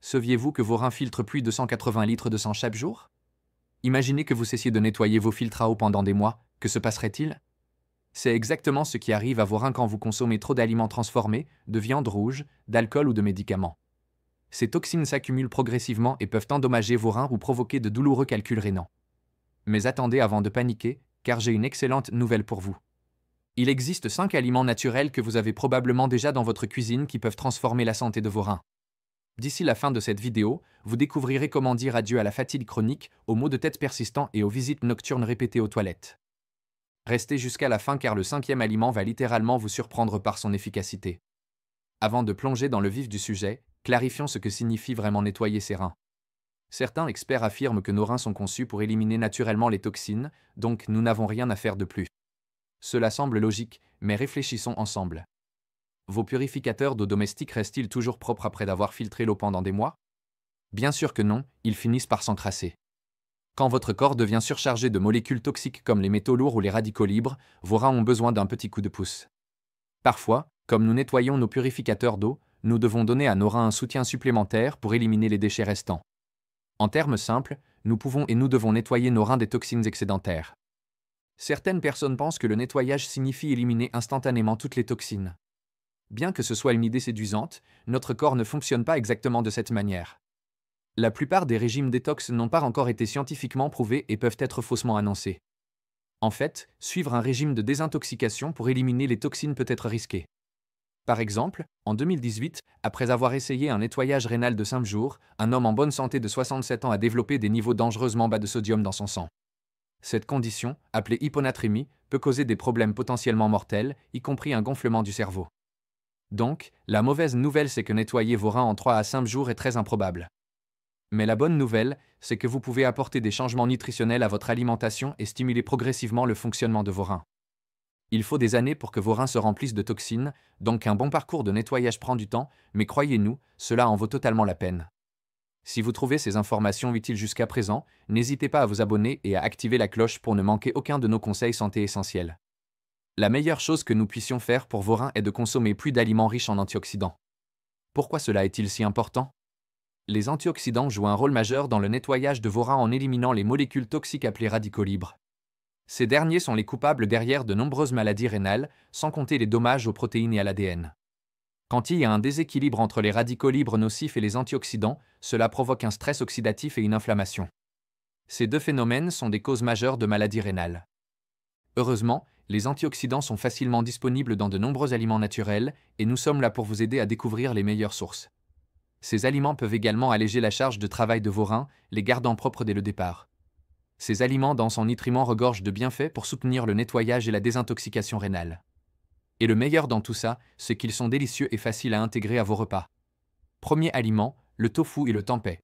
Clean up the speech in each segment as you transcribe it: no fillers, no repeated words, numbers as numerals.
Saviez-vous que vos reins filtrent plus de 180 litres de sang chaque jour? Imaginez que vous cessiez de nettoyer vos filtres à eau pendant des mois, que se passerait-il? C'est exactement ce qui arrive à vos reins quand vous consommez trop d'aliments transformés, de viande rouge, d'alcool ou de médicaments. Ces toxines s'accumulent progressivement et peuvent endommager vos reins ou provoquer de douloureux calculs rénaux. Mais attendez avant de paniquer, car j'ai une excellente nouvelle pour vous. Il existe 5 aliments naturels que vous avez probablement déjà dans votre cuisine qui peuvent transformer la santé de vos reins. D'ici la fin de cette vidéo, vous découvrirez comment dire adieu à la fatigue chronique, aux maux de tête persistants et aux visites nocturnes répétées aux toilettes. Restez jusqu'à la fin car le 5e aliment va littéralement vous surprendre par son efficacité. Avant de plonger dans le vif du sujet, clarifions ce que signifie vraiment nettoyer ses reins. Certains experts affirment que nos reins sont conçus pour éliminer naturellement les toxines, donc nous n'avons rien à faire de plus. Cela semble logique, mais réfléchissons ensemble. Vos purificateurs d'eau domestique restent-ils toujours propres après d'avoir filtré l'eau pendant des mois? Bien sûr que non, ils finissent par s'encrasser. Quand votre corps devient surchargé de molécules toxiques comme les métaux lourds ou les radicaux libres, vos reins ont besoin d'un petit coup de pouce. Parfois, comme nous nettoyons nos purificateurs d'eau, nous devons donner à nos reins un soutien supplémentaire pour éliminer les déchets restants. En termes simples, nous pouvons et nous devons nettoyer nos reins des toxines excédentaires. Certaines personnes pensent que le nettoyage signifie éliminer instantanément toutes les toxines. Bien que ce soit une idée séduisante, notre corps ne fonctionne pas exactement de cette manière. La plupart des régimes détox n'ont pas encore été scientifiquement prouvés et peuvent être faussement annoncés. En fait, suivre un régime de désintoxication pour éliminer les toxines peut être risqué. Par exemple, en 2018, après avoir essayé un nettoyage rénal de 5 jours, un homme en bonne santé de 67 ans a développé des niveaux dangereusement bas de sodium dans son sang. Cette condition, appelée hyponatrémie, peut causer des problèmes potentiellement mortels, y compris un gonflement du cerveau. Donc, la mauvaise nouvelle c'est que nettoyer vos reins en 3 à 5 jours est très improbable. Mais la bonne nouvelle, c'est que vous pouvez apporter des changements nutritionnels à votre alimentation et stimuler progressivement le fonctionnement de vos reins. Il faut des années pour que vos reins se remplissent de toxines, donc un bon parcours de nettoyage prend du temps, mais croyez-nous, cela en vaut totalement la peine. Si vous trouvez ces informations utiles jusqu'à présent, n'hésitez pas à vous abonner et à activer la cloche pour ne manquer aucun de nos conseils santé essentiels. La meilleure chose que nous puissions faire pour vos reins est de consommer plus d'aliments riches en antioxydants. Pourquoi cela est-il si important? Les antioxydants jouent un rôle majeur dans le nettoyage de vos reins en éliminant les molécules toxiques appelées radicaux libres. Ces derniers sont les coupables derrière de nombreuses maladies rénales, sans compter les dommages aux protéines et à l'ADN. Quand il y a un déséquilibre entre les radicaux libres nocifs et les antioxydants, cela provoque un stress oxydatif et une inflammation. Ces deux phénomènes sont des causes majeures de maladies rénales. Heureusement, les antioxydants sont facilement disponibles dans de nombreux aliments naturels, et nous sommes là pour vous aider à découvrir les meilleures sources. Ces aliments peuvent également alléger la charge de travail de vos reins, les gardant propres dès le départ. Ces aliments denses en nutriments regorgent de bienfaits pour soutenir le nettoyage et la désintoxication rénale. Et le meilleur dans tout ça, c'est qu'ils sont délicieux et faciles à intégrer à vos repas. Premier aliment, le tofu et le tempeh.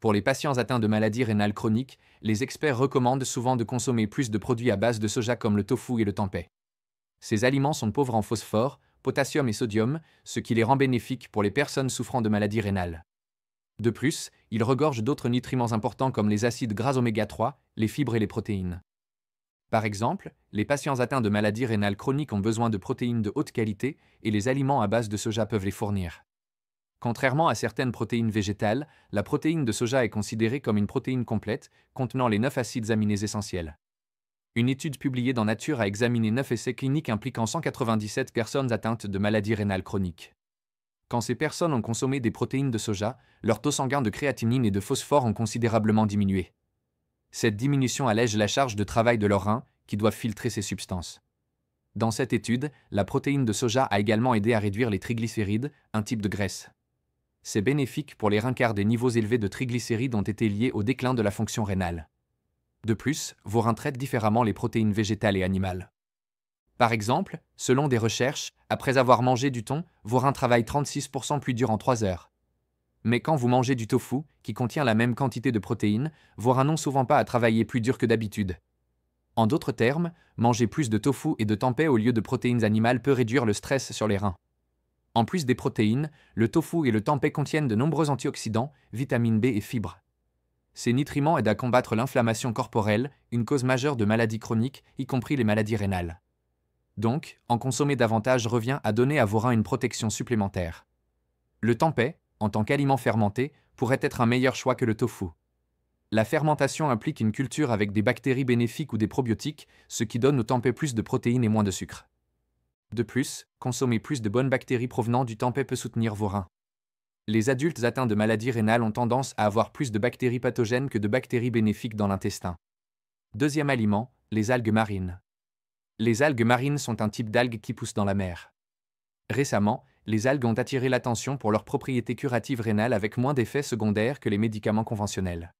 Pour les patients atteints de maladies rénales chroniques, les experts recommandent souvent de consommer plus de produits à base de soja comme le tofu et le tempeh. Ces aliments sont pauvres en phosphore, potassium et sodium, ce qui les rend bénéfiques pour les personnes souffrant de maladies rénales. De plus, ils regorgent d'autres nutriments importants comme les acides gras oméga 3, les fibres et les protéines. Par exemple, les patients atteints de maladies rénales chroniques ont besoin de protéines de haute qualité et les aliments à base de soja peuvent les fournir. Contrairement à certaines protéines végétales, la protéine de soja est considérée comme une protéine complète, contenant les 9 acides aminés essentiels. Une étude publiée dans Nature a examiné 9 essais cliniques impliquant 197 personnes atteintes de maladies rénales chroniques. Quand ces personnes ont consommé des protéines de soja, leur taux sanguin de créatinine et de phosphore ont considérablement diminué. Cette diminution allège la charge de travail de leurs reins, qui doivent filtrer ces substances. Dans cette étude, la protéine de soja a également aidé à réduire les triglycérides, un type de graisse. C'est bénéfique pour les reins car des niveaux élevés de triglycérides ont été liés au déclin de la fonction rénale. De plus, vos reins traitent différemment les protéines végétales et animales. Par exemple, selon des recherches, après avoir mangé du thon, vos reins travaillent 36% plus dur en 3 heures. Mais quand vous mangez du tofu, qui contient la même quantité de protéines, vos reins n'ont souvent pas à travailler plus dur que d'habitude. En d'autres termes, manger plus de tofu et de tempeh au lieu de protéines animales peut réduire le stress sur les reins. En plus des protéines, le tofu et le tempeh contiennent de nombreux antioxydants, vitamine B et fibres. Ces nutriments aident à combattre l'inflammation corporelle, une cause majeure de maladies chroniques, y compris les maladies rénales. Donc, en consommer davantage revient à donner à vos reins une protection supplémentaire. Le tempeh, en tant qu'aliment fermenté, pourrait être un meilleur choix que le tofu. La fermentation implique une culture avec des bactéries bénéfiques ou des probiotiques, ce qui donne au tempeh plus de protéines et moins de sucre. De plus, consommer plus de bonnes bactéries provenant du tempeh peut soutenir vos reins. Les adultes atteints de maladies rénales ont tendance à avoir plus de bactéries pathogènes que de bactéries bénéfiques dans l'intestin. Deuxième aliment, les algues marines. Les algues marines sont un type d'algues qui poussent dans la mer. Récemment, les algues ont attiré l'attention pour leurs propriétés curatives rénales avec moins d'effets secondaires que les médicaments conventionnels.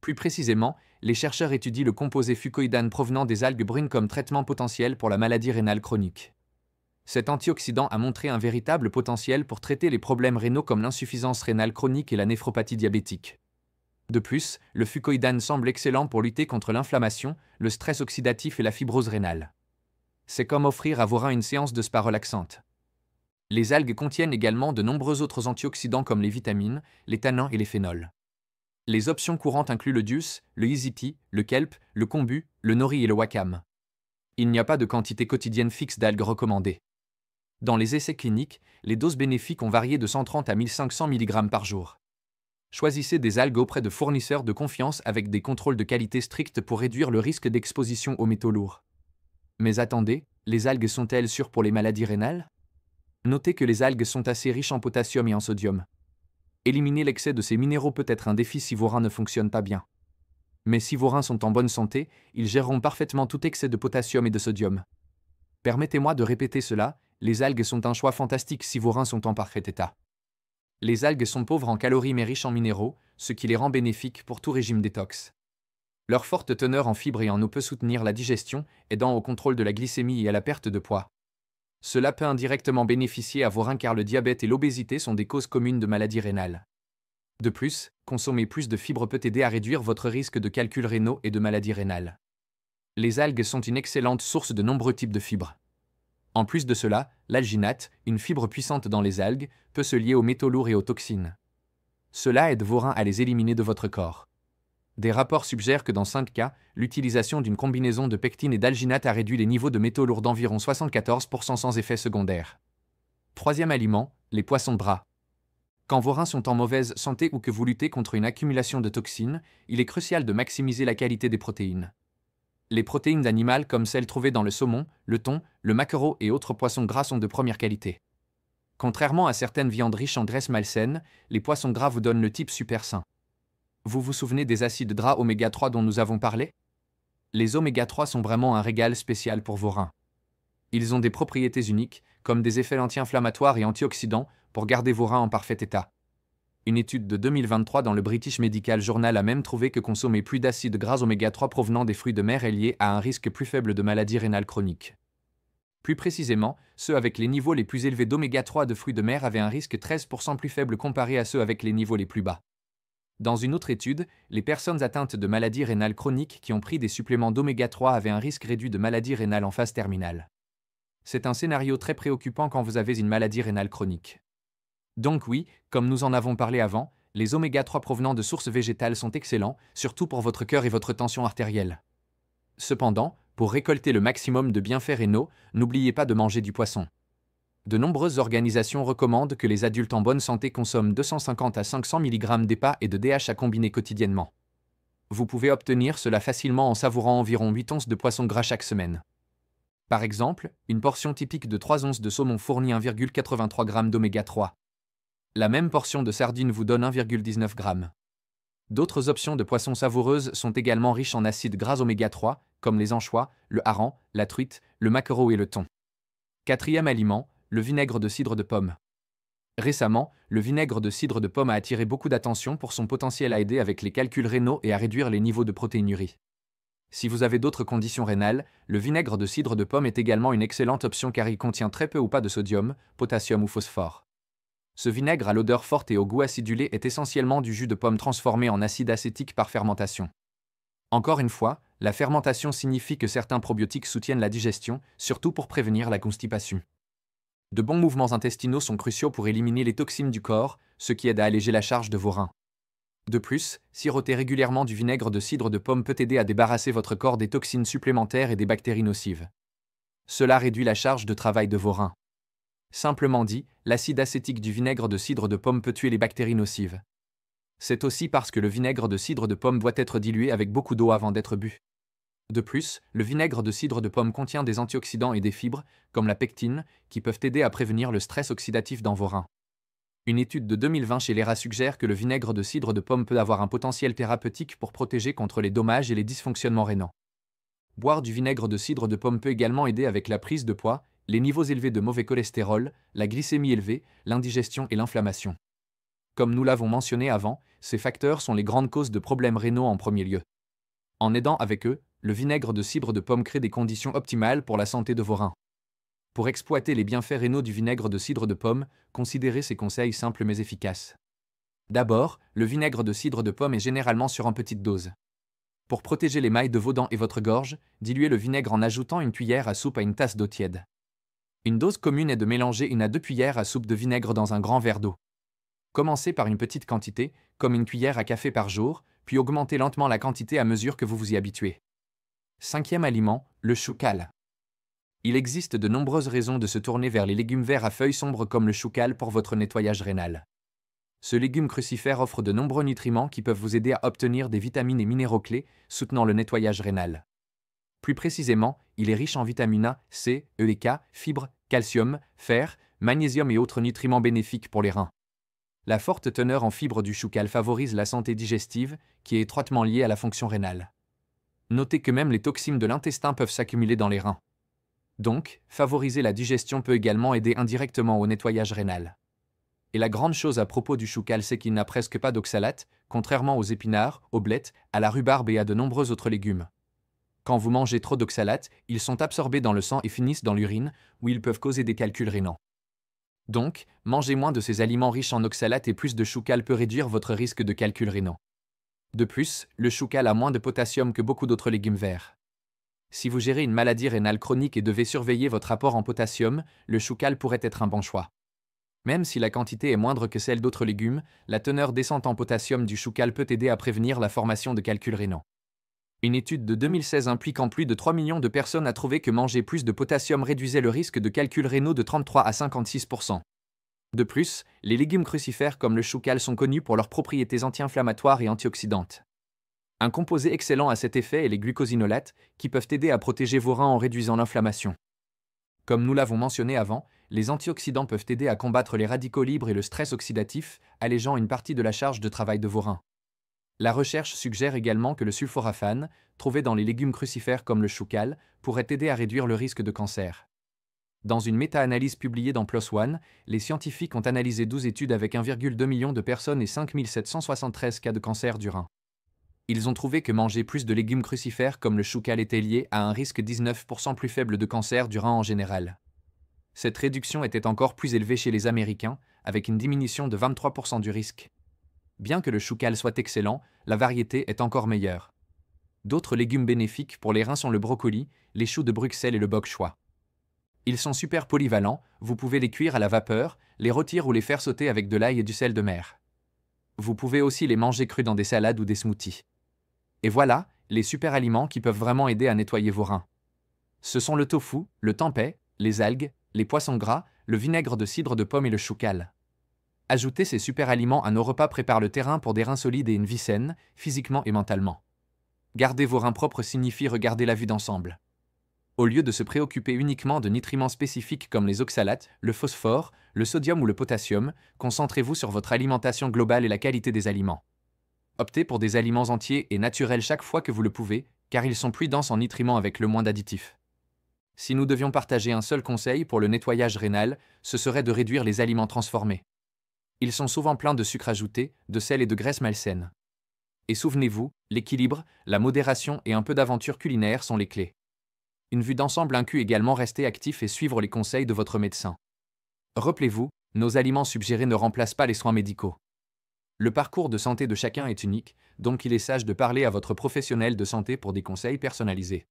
Plus précisément, les chercheurs étudient le composé fucoïdane provenant des algues brunes comme traitement potentiel pour la maladie rénale chronique. Cet antioxydant a montré un véritable potentiel pour traiter les problèmes rénaux comme l'insuffisance rénale chronique et la néphropathie diabétique. De plus, le fucoïdane semble excellent pour lutter contre l'inflammation, le stress oxydatif et la fibrose rénale. C'est comme offrir à vos reins une séance de spa relaxante. Les algues contiennent également de nombreux autres antioxydants comme les vitamines, les tanins et les phénols. Les options courantes incluent le dulse, le easy tea, le kelp, le kombu, le nori et le wakame. Il n'y a pas de quantité quotidienne fixe d'algues recommandée. Dans les essais cliniques, les doses bénéfiques ont varié de 130 à 1500 mg par jour. Choisissez des algues auprès de fournisseurs de confiance avec des contrôles de qualité stricts pour réduire le risque d'exposition aux métaux lourds. Mais attendez, les algues sont-elles sûres pour les maladies rénales? Notez que les algues sont assez riches en potassium et en sodium. Éliminer l'excès de ces minéraux peut être un défi si vos reins ne fonctionnent pas bien. Mais si vos reins sont en bonne santé, ils géreront parfaitement tout excès de potassium et de sodium. Permettez-moi de répéter cela, les algues sont un choix fantastique si vos reins sont en parfait état. Les algues sont pauvres en calories mais riches en minéraux, ce qui les rend bénéfiques pour tout régime détox. Leur forte teneur en fibres et en eau peut soutenir la digestion, aidant au contrôle de la glycémie et à la perte de poids. Cela peut indirectement bénéficier à vos reins car le diabète et l'obésité sont des causes communes de maladies rénales. De plus, consommer plus de fibres peut aider à réduire votre risque de calculs rénaux et de maladies rénales. Les algues sont une excellente source de nombreux types de fibres. En plus de cela, l'alginate, une fibre puissante dans les algues, peut se lier aux métaux lourds et aux toxines. Cela aide vos reins à les éliminer de votre corps. Des rapports suggèrent que dans 5 cas, l'utilisation d'une combinaison de pectine et d'alginate a réduit les niveaux de métaux lourds d'environ 74% sans effet secondaire. Troisième aliment, les poissons gras. Quand vos reins sont en mauvaise santé ou que vous luttez contre une accumulation de toxines, il est crucial de maximiser la qualité des protéines. Les protéines animales comme celles trouvées dans le saumon, le thon, le maquereau et autres poissons gras sont de première qualité. Contrairement à certaines viandes riches en graisses malsaines, les poissons gras vous donnent le type super sain. Vous vous souvenez des acides gras oméga 3 dont nous avons parlé? Les oméga 3 sont vraiment un régal spécial pour vos reins. Ils ont des propriétés uniques, comme des effets anti-inflammatoires et antioxydants, pour garder vos reins en parfait état. Une étude de 2023 dans le British Medical Journal a même trouvé que consommer plus d'acides gras oméga 3 provenant des fruits de mer est lié à un risque plus faible de maladie rénale chronique. Plus précisément, ceux avec les niveaux les plus élevés d'oméga 3 de fruits de mer avaient un risque 13% plus faible comparé à ceux avec les niveaux les plus bas. Dans une autre étude, les personnes atteintes de maladies rénales chroniques qui ont pris des suppléments d'oméga 3 avaient un risque réduit de maladie rénale en phase terminale. C'est un scénario très préoccupant quand vous avez une maladie rénale chronique. Donc oui, comme nous en avons parlé avant, les oméga 3 provenant de sources végétales sont excellents, surtout pour votre cœur et votre tension artérielle. Cependant, pour récolter le maximum de bienfaits rénaux, n'oubliez pas de manger du poisson. De nombreuses organisations recommandent que les adultes en bonne santé consomment 250 à 500 mg d'EPA et de DHA combinés quotidiennement. Vous pouvez obtenir cela facilement en savourant environ 8 onces de poisson gras chaque semaine. Par exemple, une portion typique de 3 onces de saumon fournit 1,83 g d'oméga 3. La même portion de sardines vous donne 1,19 g. D'autres options de poissons savoureuses sont également riches en acides gras oméga 3, comme les anchois, le hareng, la truite, le maquereau et le thon. Quatrième aliment, le vinaigre de cidre de pomme. Récemment, le vinaigre de cidre de pomme a attiré beaucoup d'attention pour son potentiel à aider avec les calculs rénaux et à réduire les niveaux de protéinurie. Si vous avez d'autres conditions rénales, le vinaigre de cidre de pomme est également une excellente option car il contient très peu ou pas de sodium, potassium ou phosphore. Ce vinaigre à l'odeur forte et au goût acidulé est essentiellement du jus de pomme transformé en acide acétique par fermentation. Encore une fois, la fermentation signifie que certains probiotiques soutiennent la digestion, surtout pour prévenir la constipation. De bons mouvements intestinaux sont cruciaux pour éliminer les toxines du corps, ce qui aide à alléger la charge de vos reins. De plus, siroter régulièrement du vinaigre de cidre de pomme peut aider à débarrasser votre corps des toxines supplémentaires et des bactéries nocives. Cela réduit la charge de travail de vos reins. Simplement dit, l'acide acétique du vinaigre de cidre de pomme peut tuer les bactéries nocives. C'est aussi parce que le vinaigre de cidre de pomme doit être dilué avec beaucoup d'eau avant d'être bu. De plus, le vinaigre de cidre de pomme contient des antioxydants et des fibres, comme la pectine, qui peuvent aider à prévenir le stress oxydatif dans vos reins. Une étude de 2020 chez l'ERA suggère que le vinaigre de cidre de pomme peut avoir un potentiel thérapeutique pour protéger contre les dommages et les dysfonctionnements rénaux. Boire du vinaigre de cidre de pomme peut également aider avec la prise de poids, les niveaux élevés de mauvais cholestérol, la glycémie élevée, l'indigestion et l'inflammation. Comme nous l'avons mentionné avant, ces facteurs sont les grandes causes de problèmes rénaux en premier lieu. En aidant avec eux, le vinaigre de cidre de pomme crée des conditions optimales pour la santé de vos reins. Pour exploiter les bienfaits rénaux du vinaigre de cidre de pomme, considérez ces conseils simples mais efficaces. D'abord, le vinaigre de cidre de pomme est généralement sur en petite dose. Pour protéger l'émail de vos dents et votre gorge, diluez le vinaigre en ajoutant une cuillère à soupe à une tasse d'eau tiède. Une dose commune est de mélanger 1 à 2 cuillères à soupe de vinaigre dans un grand verre d'eau. Commencez par une petite quantité, comme une cuillère à café par jour, puis augmentez lentement la quantité à mesure que vous vous y habituez. 5e aliment, le choucal. Il existe de nombreuses raisons de se tourner vers les légumes verts à feuilles sombres comme le choucal pour votre nettoyage rénal. Ce légume crucifère offre de nombreux nutriments qui peuvent vous aider à obtenir des vitamines et minéraux clés, soutenant le nettoyage rénal. Plus précisément, il est riche en vitamines A, C, E et K, fibres, calcium, fer, magnésium et autres nutriments bénéfiques pour les reins. La forte teneur en fibres du choucal favorise la santé digestive, qui est étroitement liée à la fonction rénale. Notez que même les toxines de l'intestin peuvent s'accumuler dans les reins. Donc, favoriser la digestion peut également aider indirectement au nettoyage rénal. Et la grande chose à propos du choucal, c'est qu'il n'a presque pas d'oxalate, contrairement aux épinards, aux blettes, à la rhubarbe et à de nombreux autres légumes. Quand vous mangez trop d'oxalates, ils sont absorbés dans le sang et finissent dans l'urine, où ils peuvent causer des calculs rénaux. Donc, mangez moins de ces aliments riches en oxalates et plus de choucal peut réduire votre risque de calculs rénaux. De plus, le choucal a moins de potassium que beaucoup d'autres légumes verts. Si vous gérez une maladie rénale chronique et devez surveiller votre apport en potassium, le choucal pourrait être un bon choix. Même si la quantité est moindre que celle d'autres légumes, la teneur descente en potassium du choucal peut aider à prévenir la formation de calculs rénaux. Une étude de 2016 impliquant plus de 3 millions de personnes a trouvé que manger plus de potassium réduisait le risque de calculs rénaux de 33 à 56%. De plus, les légumes crucifères comme le choucal sont connus pour leurs propriétés anti-inflammatoires et antioxydantes. Un composé excellent à cet effet est les glucosinolates, qui peuvent aider à protéger vos reins en réduisant l'inflammation. Comme nous l'avons mentionné avant, les antioxydants peuvent aider à combattre les radicaux libres et le stress oxydatif, allégeant une partie de la charge de travail de vos reins. La recherche suggère également que le sulforaphane, trouvé dans les légumes crucifères comme le choucal, pourrait aider à réduire le risque de cancer. Dans une méta-analyse publiée dans PLOS ONE, les scientifiques ont analysé 12 études avec 1,2 million de personnes et 5 773 cas de cancer du rein. Ils ont trouvé que manger plus de légumes crucifères comme le choucal était lié à un risque 19% plus faible de cancer du rein en général. Cette réduction était encore plus élevée chez les Américains, avec une diminution de 23% du risque. Bien que le choucal soit excellent, la variété est encore meilleure. D'autres légumes bénéfiques pour les reins sont le brocoli, les choux de Bruxelles et le bok choy. Ils sont super polyvalents, vous pouvez les cuire à la vapeur, les rôtir ou les faire sauter avec de l'ail et du sel de mer. Vous pouvez aussi les manger crus dans des salades ou des smoothies. Et voilà, les super aliments qui peuvent vraiment aider à nettoyer vos reins. Ce sont le tofu, le tempeh, les algues, les poissons gras, le vinaigre de cidre de pomme et le choucal. Ajouter ces super aliments à nos repas prépare le terrain pour des reins solides et une vie saine, physiquement et mentalement. Garder vos reins propres signifie regarder la vue d'ensemble. Au lieu de se préoccuper uniquement de nutriments spécifiques comme les oxalates, le phosphore, le sodium ou le potassium, concentrez-vous sur votre alimentation globale et la qualité des aliments. Optez pour des aliments entiers et naturels chaque fois que vous le pouvez, car ils sont plus denses en nutriments avec le moins d'additifs. Si nous devions partager un seul conseil pour le nettoyage rénal, ce serait de réduire les aliments transformés. Ils sont souvent pleins de sucre ajouté, de sel et de graisse malsaine. Et souvenez-vous, l'équilibre, la modération et un peu d'aventure culinaire sont les clés. Une vue d'ensemble inclut également rester actif et suivre les conseils de votre médecin. Rappelez-vous, nos aliments suggérés ne remplacent pas les soins médicaux. Le parcours de santé de chacun est unique, donc il est sage de parler à votre professionnel de santé pour des conseils personnalisés.